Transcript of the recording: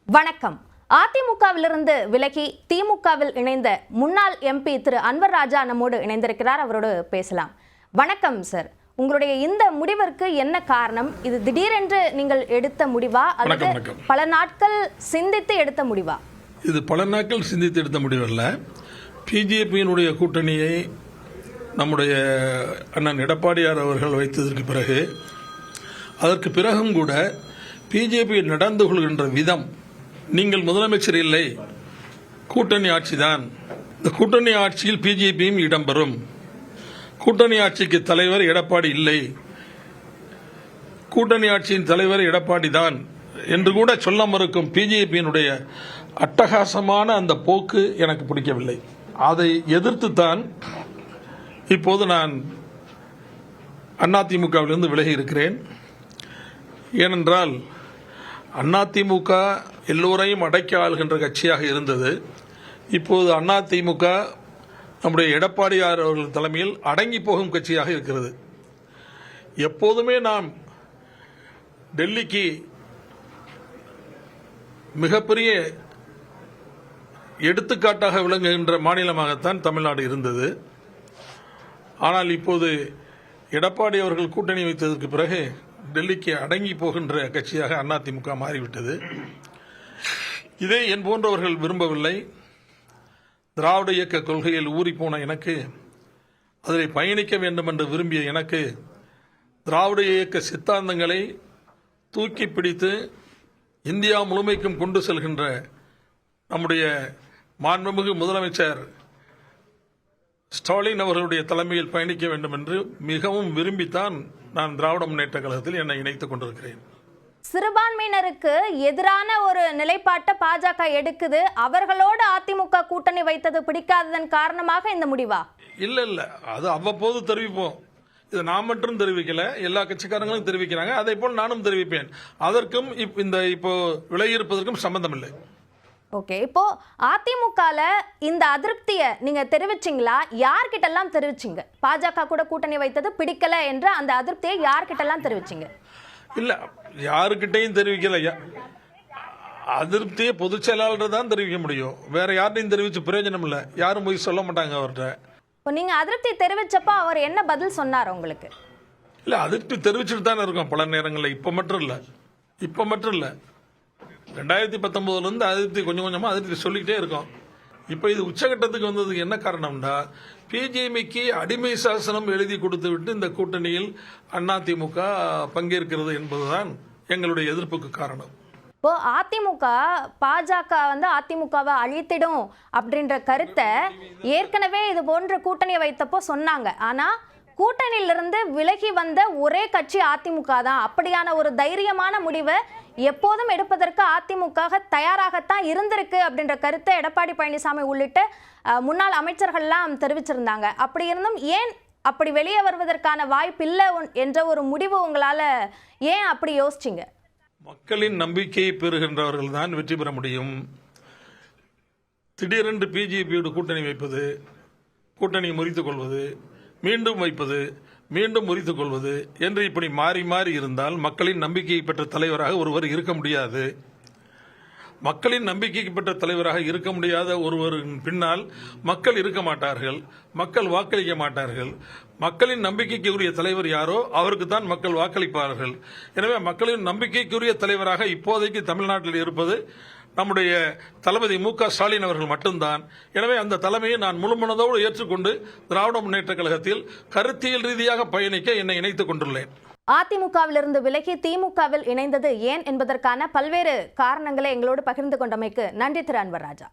வணக்கம். அதிமுகவிலிருந்து விலகி திமுகவில் இணைந்த முன்னாள் எம்பி திரு அன்வர் ராஜா நம்மோடு இணைந்திருக்கிறார். அவரோடு பேசலாம். வணக்கம் சார். உங்களுடைய இந்த முடிவிற்கு என்ன காரணம்? இது திடீரென்று நீங்கள் எடுத்த முடிவா அல்லது பல நாட்கள் சிந்தித்து எடுத்த முடிவா? இது பல நாட்கள் சிந்தித்து எடுத்த முடிவல்ல. பிஜேபியினுடைய கூட்டணியை நம்முடைய அண்ணன் எடப்பாடியார் அவர்கள் வைத்ததற்கு பிறகு, அதற்கு பிறகும் கூட பிஜேபி நடந்து கொள்கின்ற விதம், நீங்கள் முதலமைச்சர் இல்லை, கூட்டணி ஆட்சிதான், இந்த கூட்டணி ஆட்சியில் பிஜேபியும் இடம்பெறும், கூட்டணி ஆட்சிக்கு தலைவர் எடப்பாடி இல்லை, கூட்டணி ஆட்சியின் தலைவர் எடப்பாடி தான் என்று கூட சொல்ல மறுக்கும் பிஜேபியினுடைய அட்டகாசமான அந்த போக்கு எனக்கு பிடிக்கவில்லை. அதை எதிர்த்துத்தான் இப்போது நான் அதிமுகவிலிருந்து விலகி இருக்கிறேன். ஏனென்றால் அதிமுக எல்லோரையும் அடக்கி ஆள்கின்ற கட்சியாக இருந்தது. இப்போது அதிமுக நம்முடைய எடப்பாடியார் அவர்கள் தலைமையில் அடங்கி போகும் கட்சியாக இருக்கிறது. எப்போதுமே நாம் டெல்லிக்கு மிகப்பெரிய எடுத்துக்காட்டாக விளங்குகின்ற மாநிலமாகத்தான் தமிழ்நாடு இருந்தது. ஆனால் இப்போது எடப்பாடி அவர்கள் கூட்டணி வைத்ததற்கு பிறகு டெல்லிக்கு அடங்கி போகின்ற கட்சியாக அதிமுக மாறிவிட்டது. இதை என் போன்றவர்கள் விரும்பவில்லை. திராவிட இயக்க கொள்கையில் ஊறிப்போன எனக்கு, அதில் பயணிக்க வேண்டும் என்று விரும்பிய எனக்கு, திராவிட இயக்க சித்தாந்தங்களை தூக்கி பிடித்து இந்தியா முழுமைக்கும் கொண்டு செல்கின்ற நம்முடைய மாண்புமிகு முதலமைச்சர் ஸ்டாலின் அவர்களுடைய தலைமையில் பயணிக்க வேண்டும் என்று மிகவும் விரும்பித்தான் நான் திராவிட முன்னேற்ற கழகத்தில் என்னை இணைத்துக் கொண்டிருக்கிறேன். சிறுபான்மையினருக்கு எதிரான ஒரு நிலைப்பாட்டை பாஜக எடுக்குது, அவர்களோடு அதிமுக கூட்டணி வைத்தது பிடிக்காததன் காரணமாக இந்த முடிவா? இல்ல, அது அவ்வப்போது தெரிவிப்போம். இது நான் மட்டும் தெரிவிக்கல, எல்லா கட்சிக்காரங்களும் தெரிவிக்கிறாங்க. அதே போல் நானும் தெரிவிப்பேன். அதற்கும் இப்போ விலகியிருப்பதற்கும் சம்பந்தம் இல்லை. ஓகே, இப்போ அதிமுகல இந்த அதிருப்தியை நீங்க தெரிவிச்சீங்களா? யார்கிட்ட எல்லாம் தெரிவிச்சீங்க? பாஜக கூட கூட்டணி வைத்தது பிடிக்கல என்ற அந்த அதிருப்தியை யார்கிட்ட எல்லாம் தெரிவிச்சீங்க? இல்ல, யாருக்கிட்டையும் தெரிவிக்கல. அதிருப்தியை பொதுச் செயலாளர் தான் தெரிவிக்க முடியும். வேற யார்ட்டையும் தெரிவிச்சு பிரயோஜனம் இல்ல. யாரும் போய் சொல்ல மாட்டாங்க அவர்கிட்ட. இப்போ நீங்க அதிருப்தி தெரிவிச்சப்ப அவர் என்ன பதில் சொன்னார் உங்களுக்கு? இல்ல, அதிருப்தி தெரிவிச்சுட்டு தானே இருக்கோம் பல நேரங்களில். இப்ப மட்டும் இல்ல 2019 இருந்து அதிருப்தி கொஞ்சம் கொஞ்சமா அதிருப்தி சொல்லிக்கிட்டே இருக்கோம். இப்ப இது உச்சகட்டத்துக்கு வந்ததுக்கு என்ன காரணம்னா, பிஜேபிக்கு அடிமை சாசனம் எழுதி கொடுத்து விட்டு இந்த கூட்டணியில் அதிமுக பங்கேற்கிறது என்பதுதான் எங்களுடைய எதிர்ப்புக்கு காரணம். இப்போ அதிமுக பாஜக அதிமுகவை அழித்திடும் அப்படின்ற கருத்தை ஏற்கனவே இது போன்ற கூட்டணியை வைத்தப்போ சொன்னாங்க. ஆனா கூட்டணியிலிருந்து விலகி வந்த ஒரே கட்சி அதிமுக தான். அப்படியான ஒரு தைரியமான முடிவை எப்போதும் எடுப்பதற்கு அதிமுக தயாராகத்தான் இருந்திருக்கு அப்படின்ற கருத்தை எடப்பாடி பழனிசாமி உள்ளிட்ட முன்னாள் அமைச்சர்கள்லாம் தெரிவிச்சிருந்தாங்க. அப்படி இருந்தும் ஏன் அப்படி வெளியே வருவதற்கான வாய்ப்பு இல்லை என்ற ஒரு முடிவு உங்களால ஏன் அப்படி யோசிச்சிங்க? மக்களின் நம்பிக்கையை பெறுகின்றவர்கள் தான் வெற்றி பெற முடியும். திடீரென்று பிஜேபியோடு கூட்டணி வைப்பது, கூட்டணியை முறித்துக் கொள்வது, மீண்டும் வைப்பது, மீண்டும் முறித்துக் கொள்வது என்று இப்படி மாறி மாறி இருந்தால் மக்களின் நம்பிக்கையை பெற்ற தலைவராக ஒருவர் இருக்க முடியாது. மக்களின் நம்பிக்கைக்கு பெற்ற தலைவராக இருக்க முடியாத ஒருவரின் பின்னால் மக்கள் இருக்க மாட்டார்கள், மக்கள் வாக்களிக்க மாட்டார்கள். மக்களின் நம்பிக்கைக்குரிய தலைவர் யாரோ அவருக்கு தான் மக்கள் வாக்களிப்பார்கள். எனவே மக்களின் நம்பிக்கைக்குரிய தலைவராக இப்போதைக்கு தமிழ்நாட்டில் இருப்பது நம்முடைய தளபதி மு.க. ஸ்டாலின் அவர்கள் மட்டும்தான். எனவே அந்த தலைமையை நான் முழுமனதோடு ஏற்றுக்கொண்டு திராவிட முன்னேற்ற கழகத்தில் கருத்தியல் ரீதியாக பயணிக்க என்னை இணைத்துக் கொண்டுள்ளேன். அதிமுகவிலிருந்து விலகி திமுகவில் இணைந்தது ஏன் என்பதற்கான பல்வேறு காரணங்களை எங்களோடு பகிர்ந்து கொண்டமைக்கு நன்றி திரு அன்வர் ராஜா.